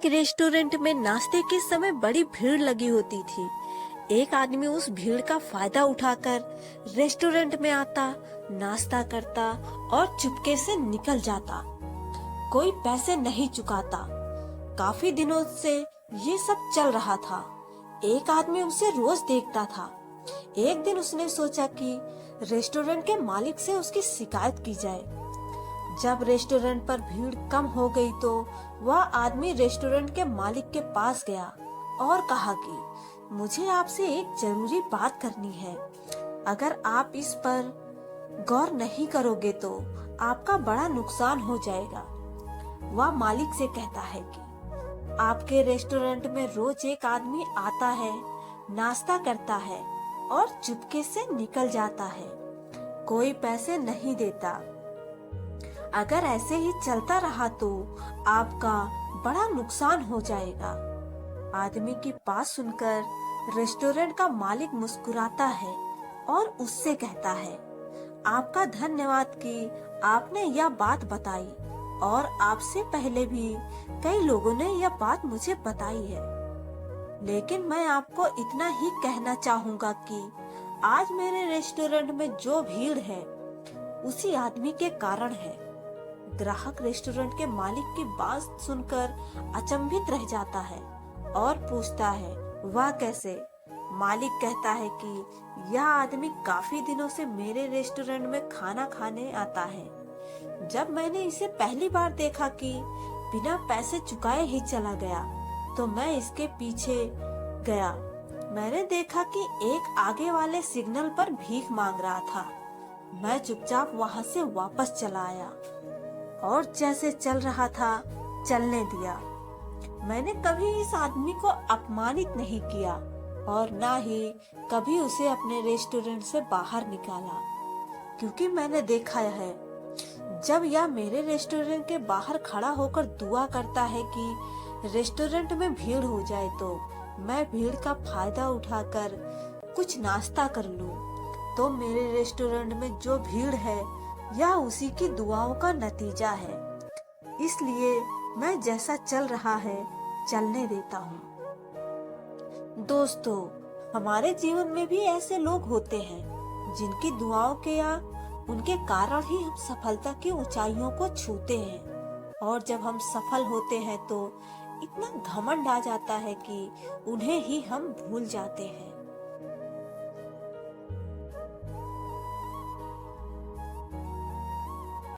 एक रेस्टोरेंट में नाश्ते के समय बड़ी भीड़ लगी होती थी। एक आदमी उस भीड़ का फायदा उठाकर रेस्टोरेंट में आता, नाश्ता करता और चुपके से निकल जाता। कोई पैसे नहीं चुकाता। काफी दिनों से ये सब चल रहा था। एक आदमी उसे रोज देखता था। एक दिन उसने सोचा कि रेस्टोरेंट के मालिक से उसकी शिकायत की जाए। जब रेस्टोरेंट पर भीड़ कम हो गई तो वह आदमी रेस्टोरेंट के मालिक के पास गया और कहा कि मुझे आपसे एक जरूरी बात करनी है। अगर आप इस पर गौर नहीं करोगे तो आपका बड़ा नुकसान हो जाएगा। वह मालिक से कहता है कि आपके रेस्टोरेंट में रोज एक आदमी आता है, नाश्ता करता है और चुपके से निकल जाता है। कोई पैसे नहीं देता। अगर ऐसे ही चलता रहा तो आपका बड़ा नुकसान हो जाएगा। आदमी की बात सुनकर रेस्टोरेंट का मालिक मुस्कुराता है और उससे कहता है, आपका धन्यवाद कि आपने यह बात बताई और आपसे पहले भी कई लोगों ने यह बात मुझे बताई है। लेकिन मैं आपको इतना ही कहना चाहूँगा कि आज मेरे रेस्टोरेंट में जो भीड़ है उसी आदमी के कारण है। ग्राहक रेस्टोरेंट के मालिक की बात सुनकर अचंभित रह जाता है और पूछता है, वह कैसे? मालिक कहता है कि यह आदमी काफी दिनों से मेरे रेस्टोरेंट में खाना खाने आता है। जब मैंने इसे पहली बार देखा कि बिना पैसे चुकाए ही चला गया तो मैं इसके पीछे गया। मैंने देखा कि एक आगे वाले सिग्नल पर भीख मांग रहा था। मैं चुपचाप वहाँ से वापस चला आया और जैसे चल रहा था चलने दिया। मैंने कभी इस आदमी को अपमानित नहीं किया और ना ही कभी उसे अपने रेस्टोरेंट से बाहर निकाला, क्योंकि मैंने देखा है जब यह मेरे रेस्टोरेंट के बाहर खड़ा होकर दुआ करता है कि रेस्टोरेंट में भीड़ हो जाए तो मैं भीड़ का फायदा उठाकर कुछ नाश्ता कर लूं। तो मेरे रेस्टोरेंट में जो भीड़ है यह उसी की दुआओं का नतीजा है। इसलिए मैं जैसा चल रहा है चलने देता हूँ। दोस्तों, हमारे जीवन में भी ऐसे लोग होते हैं जिनकी दुआओं के या उनके कारण ही हम सफलता की ऊंचाइयों को छूते हैं। और जब हम सफल होते हैं तो इतना घमंड आ जाता है कि उन्हें ही हम भूल जाते हैं।